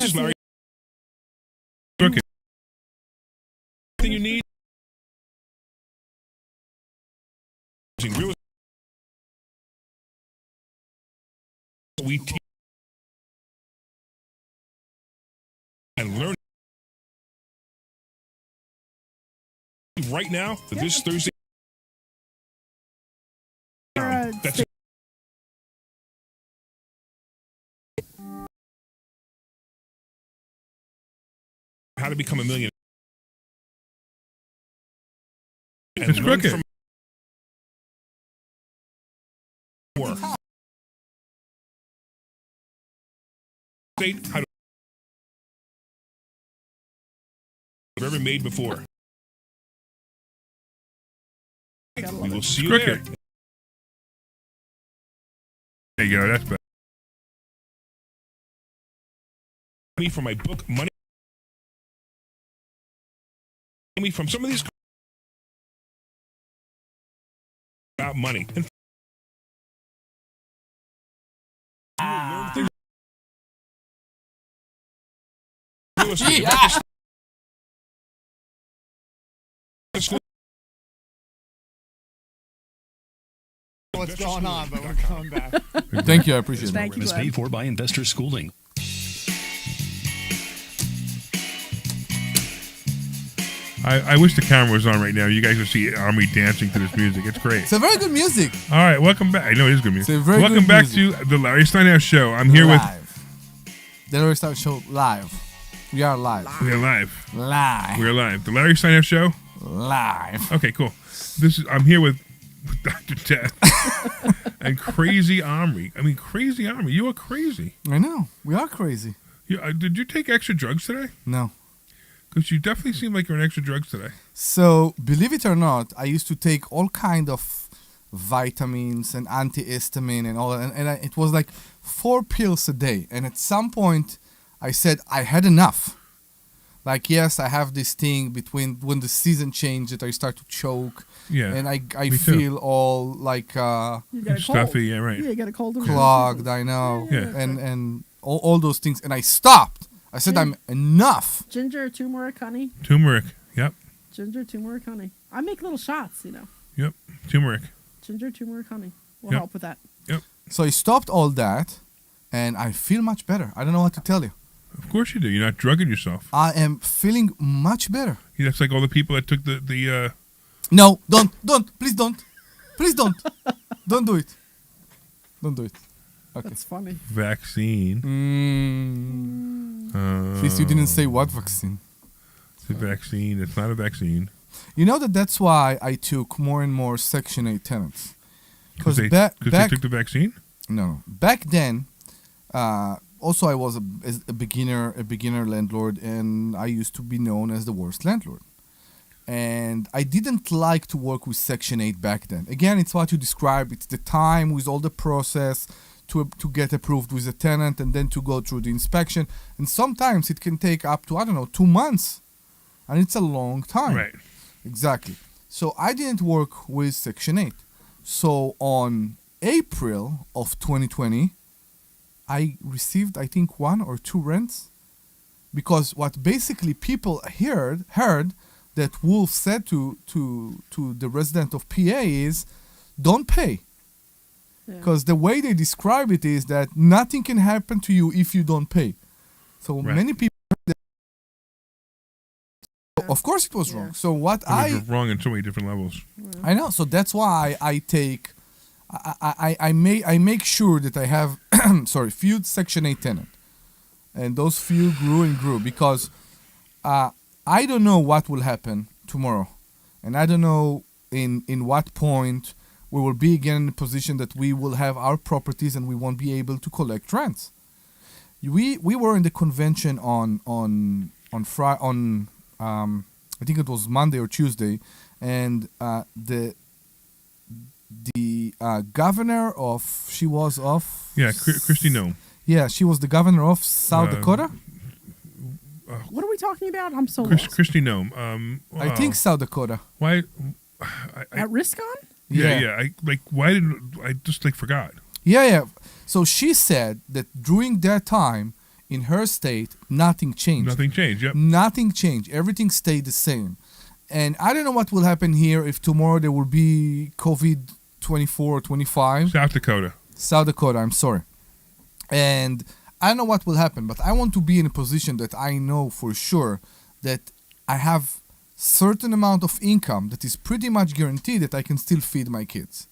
This is Larry. Everything you need. We teach and learn right now for this Thursday. That's how to become a millionaire. It's crooked. How to I've ever made before. We will see you there. There you go. That's better. Money from my book, money from some of these about money. And what's going on, but we're coming back. Thank you, I appreciate it. Thank you. Is paid for by Investor Schooling. I wish the camera was on right now. You guys would see Omri dancing to this music. It's great. It's a very good music. All right, welcome back. I know it is good music. It's a very welcome good back music. to the Larry Steinhouse Show. I'm here live. The Larry Steinhouse Show live. We are live. We're live. Live. We're live. The Larry Steinhouse Show. Live. Okay, cool. I'm here with Dr. Death and Crazy Omri. I mean, Crazy Omri. You are crazy. I know. We are crazy. Did you take extra drugs today? No. Because you definitely seem like you're on extra drugs today. So, believe it or not, I used to take all kind of vitamins and antihistamine and all that. And it was like 4 pills a day. And at some point, I said I had enough. Like, yes, I have this thing between when the season changes that I start to choke. Yeah. And I feel all like You got a stuffy, cold. yeah, right. Yeah, you got a cold. clogged, I know. Yeah. And all those things. And I stopped. I said, I'm enough. Ginger, turmeric, honey. Turmeric, yep. Ginger, turmeric, honey. I make little shots, Yep, turmeric. Ginger, turmeric, honey will Yep. help with that. Yep. So I stopped all that, and I feel much better. I don't know what to tell you. Of course you do. You're not drugging yourself. I am feeling much better. That's like all the people that took the No, don't. Please don't. Please don't. Don't do it. Don't do it. Okay. That's funny. vaccine. At least you didn't say what vaccine. It's a vaccine. It's not a vaccine. You know that's why I took more and more Section 8 tenants. Because they back took the vaccine? No. Back then, also I was a beginner landlord, and I used to be known as the worst landlord. And I didn't like to work with Section 8 back then. Again, it's what you described. It's the time with all the process to get approved with a tenant and then to go through the inspection. And sometimes it can take up to, 2 months. And it's a long time. Right. Exactly. So I didn't work with Section 8. So on April of 2020, I received, I think, 1 or 2 rents. Because what basically people heard that Wolf said to the resident of PA is, don't pay. Because the way they describe it is that nothing can happen to you if you don't pay. So many people... Of course it was wrong. So It was wrong in so many different levels. I know. So that's why I take... I make sure that I have, few Section 8 tenant. And those few grew and grew because... I don't know what will happen tomorrow. And I don't know in what point we will be again in a position that we will have our properties and we won't be able to collect rents. We were in the convention on Friday, I think it was Monday or Tuesday, and the governor of, she was of... Yeah, Christy Nome. Yeah, she was the governor of South Dakota. What are we talking about? I'm so lost. Christy Nome. I think South Dakota. Why? At Riscon? Yeah. Why did I just forgot? Yeah. So she said that during that time in her state, nothing changed. Nothing changed. Yep. Nothing changed. Everything stayed the same. And I don't know what will happen here if tomorrow there will be COVID 24 or 25. South Dakota, I'm sorry. And I don't know what will happen, but I want to be in a position that I know for sure that I have certain amount of income that is pretty much guaranteed that I can still feed my kids.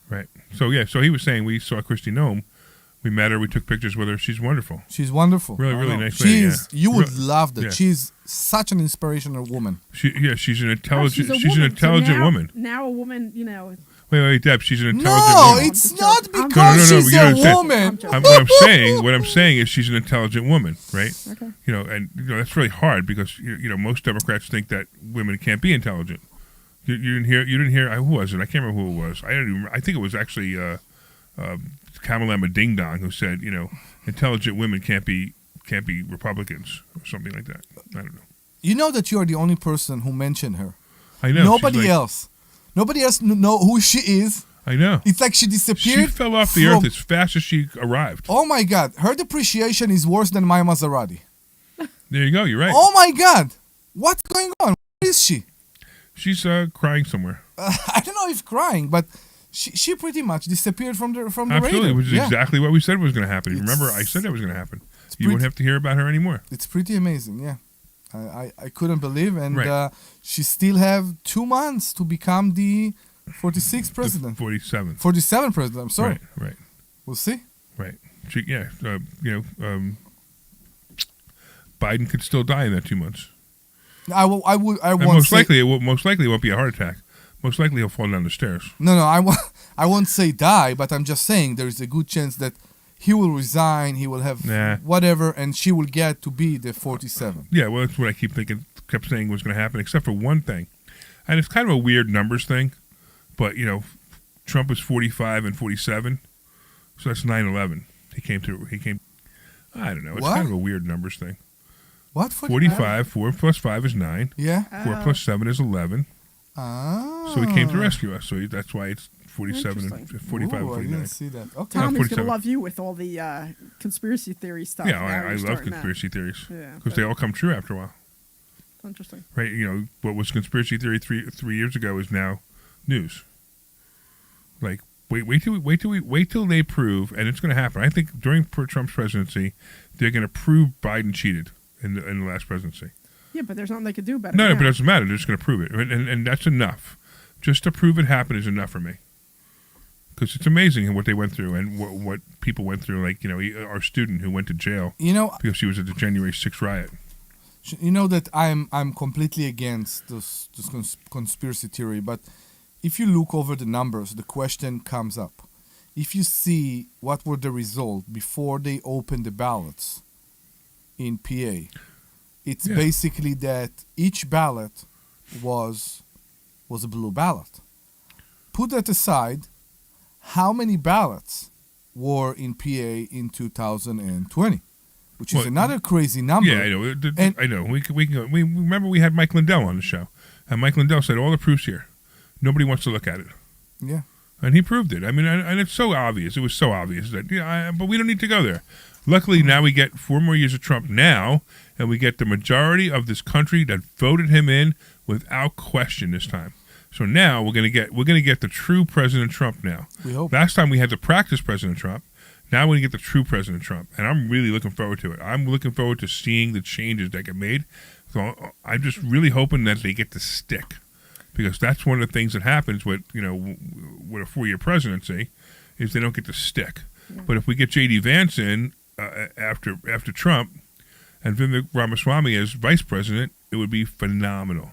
Right. So he was saying we saw Christy Nome. We met her. We took pictures with her. She's wonderful. She's wonderful. Really nice lady. You would love that. Yeah. She's such an inspirational woman. She's an intelligent. She's an intelligent woman. Now a woman, Wait, Deb. She's an intelligent No, woman. it's not because No, she's you a understand. woman. What I'm saying is she's an intelligent woman, right? Okay. And that's really hard because most Democrats think that women can't be intelligent. You didn't hear. Who was it? I can't remember who it was. I think it was actually Kamalama Ding Dong who said, intelligent women can't be Republicans or something like that. I don't know. You know that you are the only person who mentioned her. I know. Nobody else know who she is. I know. It's like she disappeared. She fell off the earth as fast as she arrived. Oh my God, her depreciation is worse than my Maserati. There you go. You're right. Oh my God, what's going on? Where is she? She's crying somewhere. I don't know if crying, but she pretty much disappeared from the Absolutely, radar. which is exactly what we said was going to happen. Remember, I said that was going to happen. You wouldn't have to hear about her anymore. It's pretty amazing, yeah. I couldn't believe, and Right. she still have 2 months to become the 46th president. 47th. 47th president. I'm sorry. Right. We'll see. Right. Biden could still die in that 2 months. I won't Most say, likely, it won't be a heart attack. Most likely, he'll fall down the stairs. No, I won't say die, but I'm just saying there is a good chance that he will resign, he will have whatever, and she will get to be the 47. Yeah, well, that's what I kept saying was going to happen, except for one thing. And it's kind of a weird numbers thing, but, Trump was 45 and 47, so that's 9/11. He came, I don't know, it's What? kind of a weird numbers thing. What? 45, 4 plus 5 is 9, Yeah. 4 plus 7 is 11, Ah. so he came to rescue us, so that's why it's 47 and Interesting. 45 and Ooh, I 49. didn't see that. Okay. Tom is going 47. to love you with all the conspiracy theory stuff. Yeah, Now I you're love starting that. conspiracy theories Yeah, because they all come true after a while, Interesting. right? What was conspiracy theory 3 years ago is now news. Like wait till they prove, and it's going to happen. I think during Trump's presidency, they're going to prove Biden cheated in the last presidency. Yeah, but there's nothing they could do about it. No, now. but it doesn't matter. They're just going to prove it, and that's enough. Just to prove it happened is enough for me. Because it's amazing what they went through and what people went through. Like our student who went to jail because she was at the January 6th riot. You know that I'm completely against this conspiracy theory, but if you look over the numbers, the question comes up. If you see what were the results before they opened the ballots in PA, it's basically that each ballot was a blue ballot. Put that aside, how many ballots were in PA in 2020? Which is another crazy number. Yeah, I know. I know. We remember we had Mike Lindell on the show, and Mike Lindell said all the proof's here. Nobody wants to look at it. Yeah. And he proved it. I mean, and it's so obvious. It was so obvious that but we don't need to go there. Luckily, now we get 4 more years of Trump now, and we get the majority of this country that voted him in without question this time. So now we're gonna get the true President Trump now. We hope. Last time we had to practice President Trump. Now we're gonna get the true President Trump, and I'm really looking forward to it. I'm looking forward to seeing the changes that get made. So I'm just really hoping that they get to stick, because that's one of the things that happens with with a 4-year presidency, is they don't get to stick. Yeah. But if we get J.D. Vance in after Trump and Vivek Ramaswamy as vice president, it would be phenomenal.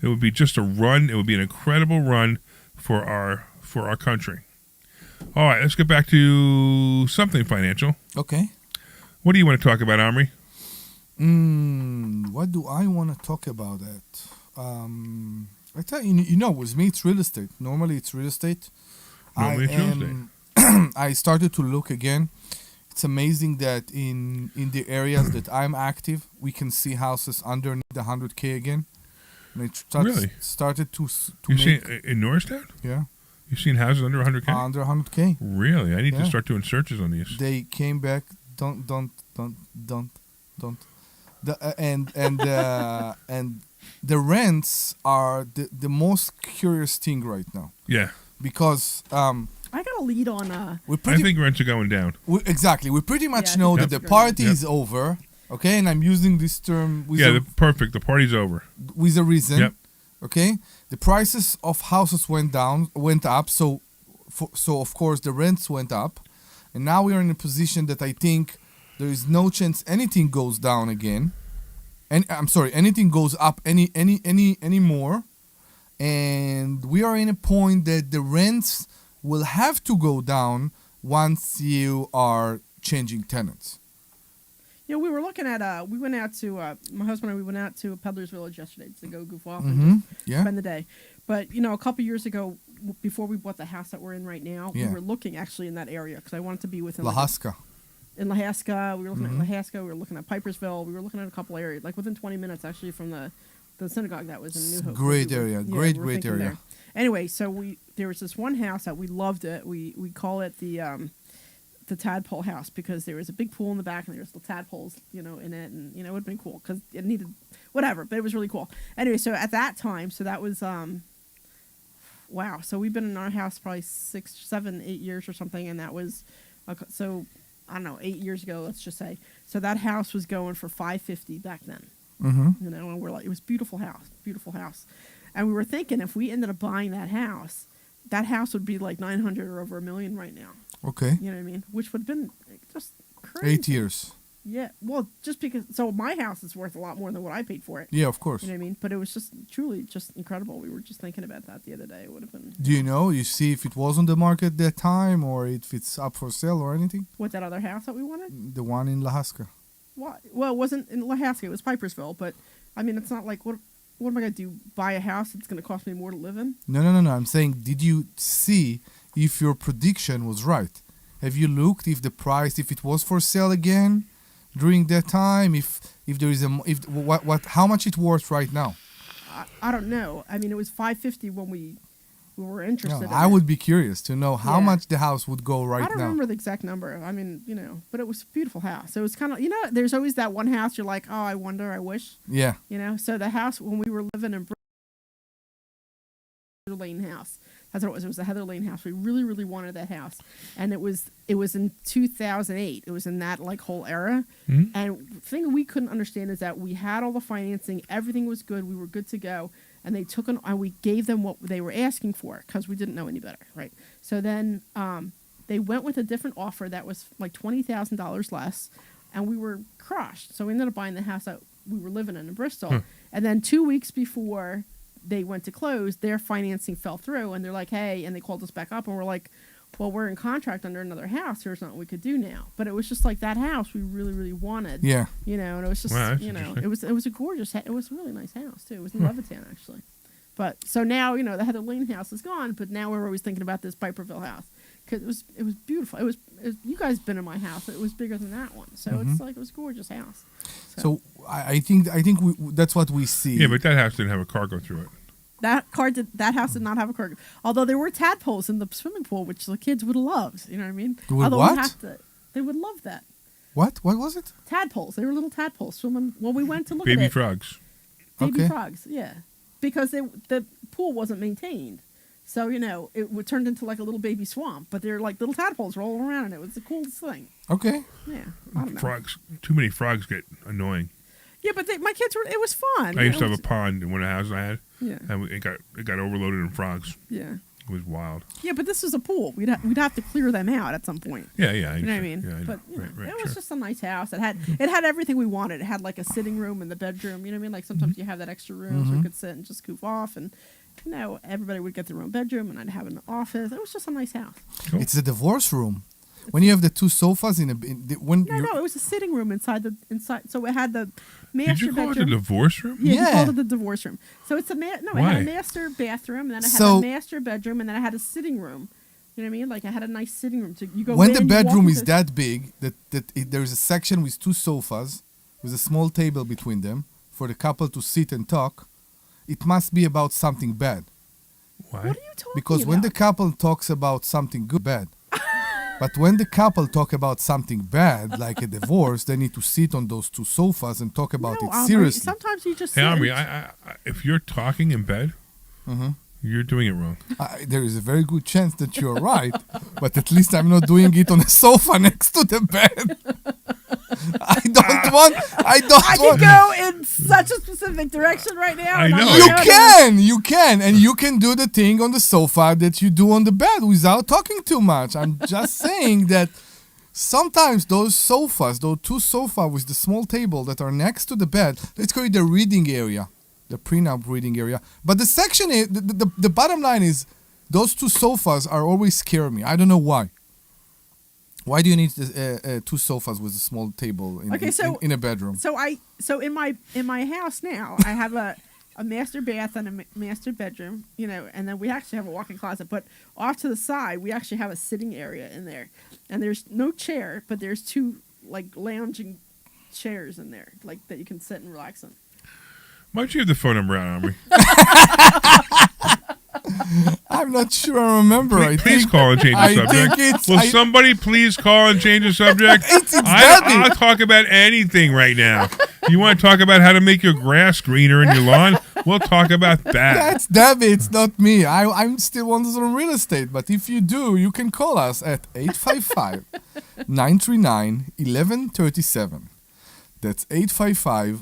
It would be just a run. It would be an incredible run for our country. All right, let's get back to something financial. Okay. What do you want to talk about, Omri? What do I want to talk about? I tell you, with me, it's real estate. Normally, it's real estate. Real estate. I started to look again. It's amazing that in the areas that I'm active, we can see houses underneath the 100K again. And it started to you make... seen in Norristown? Yeah. You've seen houses under 100K? Under 100K. Really? I need to start doing searches on these. They came back don't. And the rents are the most curious thing right now Yeah. because I got a lead on we're I pretty think rents are going down. exactly we pretty much Yeah, I know think that the that's good. party is over. Okay, and I'm using this term with Perfect. The party's over. with a reason. Yep. Okay, the prices of houses went up, so of course the rents went up, and now we are in a position that I think there is no chance anything goes down again, and I'm sorry, anything goes up any more, and we are in a point that the rents will have to go down once you are changing tenants. You know, we were looking at we went out to my husband and I, we went out to Peddler's Village yesterday to go goof off and just Yeah. spend the day. But you know, a couple years ago, before we bought the house that we're in right now, Yeah. we were looking actually in that area because I wanted to be within Lahaska. in Lahaska. We were looking at Lahaska. We were looking at Pipersville. We were looking at a couple areas, like within 20 minutes actually from the synagogue that was in New Hope. Great area. Yeah, Great we were great thinking area. there. Anyway, so there was this one house that we loved it. We call it the tadpole house because there was a big pool in the back and there was the tadpoles, you know, in it, and you know it would have been cool because it needed whatever, but it was really cool. Anyway, so at that time, so that was wow. So we've been in our house probably 6, 7, 8 years or something, and that was so I don't know 8 years ago, let's just say. So that house was going for $550 back then. You know, and we're like, it was beautiful house, and we were thinking if we ended up buying that house would be like 900 or over $1 million right now. Okay. You know what I mean? Which would have been just crazy. 8 years. Yeah. Well, just because. So my house is worth a lot more than what I paid for it. Yeah, of course. You know what I mean? But it was just truly just incredible. We were just thinking about that the other day. It would have been. Do you know? You see if it was on the market at that time or if it's up for sale or anything? What, that other house that we wanted? The one in Lahaska. What? Well, it wasn't in Lahaska. It was Pipersville. But I mean, it's not like what am I gonna do? Buy a house that's gonna cost me more to live in? No. I'm saying, did you see if your prediction was right? Have you looked if the price, if it was for sale again during that time? If there is how much it worth right now? I don't know. I mean, it was $550 when we were interested. No, in I it. would be curious to know how Yeah. much the house would go right I don't now. remember the exact number. I mean, you know, but it was a beautiful house. It was kind of, you know, there's always that one house you're like, oh, I wonder, I wish, Yeah. you know. So the house when we were living in Heather Lane house, that's what it was. It was the Heather Lane house. We really, really wanted that house, and it was in 2008. It was in that like whole era. And the thing we couldn't understand is that we had all the financing, everything was good, we were good to go. And they took and we gave them what they were asking for because we didn't know any better, right? So then they went with a different offer that was like $20,000 less, and we were crushed. So we ended up buying the house that we were living in Bristol. And then 2 weeks before they went to close, their financing fell through, and they're like, hey, and they called us back up, and we're like, well, we're in contract under another house. Here's not what we could do now. But it was just like that house we really, really wanted. Yeah. You know, and it was just, Wow, that's you know, interesting. it was a gorgeous, it was a really nice house too. It was in Levittown actually. But so now, you know, the Heather Lane house is gone, but now we're always thinking about this Piperville house because it was beautiful. It was you guys been in my house. It was bigger than that one, so it's like it was a gorgeous house. So I think that's what we see. Yeah, but that house didn't have a car go through it. That house did not have a car. Although there were tadpoles in the swimming pool, which the kids would have loved. You know what I mean? Would Although what? they would love that. What was it? Tadpoles. They were little tadpoles swimming. Well, we went to look Baby at it. frogs. Baby Okay. frogs, yeah. Because the pool wasn't maintained. So, you know, it turned into like a little baby swamp. But they're like little tadpoles rolling around, and it was the coolest thing. Okay. Yeah, I don't know. Frogs. Too many frogs get annoying. Yeah, but my kids it was fun. I used to It have a was- pond in one of the houses I had, Yeah, and it got overloaded in frogs. yeah. It was wild. Yeah, but this was a pool. We'd have to clear them out at some point. Yeah. You know what I mean? Yeah, I know. But you know, Right, it was sure. just a nice house. It had everything we wanted. It had like a sitting room in the bedroom. You know what I mean? Like sometimes you have that extra room so we could sit and just goof off, and you know everybody would get their own bedroom, and I'd have an office. It was just a nice house. Cool. It's a divorce room. When you have the two sofas when No, it was a sitting room inside. So it had the master Did you call bedroom. it the divorce room? Yeah, we Yeah. called it the divorce room. So it's it had Why? a master bathroom, and then it had So- a master bedroom, and then I had a sitting room. You know what I mean? Like I had a nice sitting room. So you go when in, the you walk bedroom is into- that big there's a section with two sofas with a small table between them for the couple to sit and talk, it must be about something bad. Why? What are you talking Because about? when the couple talks about something good, bad. But when the couple talk about something bad, like a divorce, they need to sit on those two sofas and talk about No, it Omri, seriously. sometimes you just Hey, sit Omri, and- if you're talking in bed, you're doing it wrong. There is a very good chance that you're right, but at least I'm not doing it on a sofa next to the bed. I don't want. I can go in such a specific direction right now. I and I'm know. like, You can, and you can do the thing on the sofa that you do on the bed without talking too much. I'm just saying that sometimes those sofas, those two sofas with the small table that are next to the bed, let's call it the reading area, the prenup reading area. But the section is, the bottom line is, those two sofas are always scare me. I don't know why. Why do you need two sofas with a small table in a bedroom? So in my house now, I have a master bath and a master bedroom, and then we actually have a walk-in closet. But off to the side, we actually have a sitting area in there, and there's no chair, but there's two like lounging chairs in there, like that you can sit and relax on. Why don't you have the phone number out, Omri? I'm not sure I remember. Please call and change the I subject. think it's- Will I- somebody please call and change the subject? It's Debbie. I'll talk about anything right now. You want to talk about how to make your grass greener in your lawn? We'll talk about that. That's Debbie, it's not me. I'm still on real estate, but if you do, you can call us at 855-939-1137. That's 855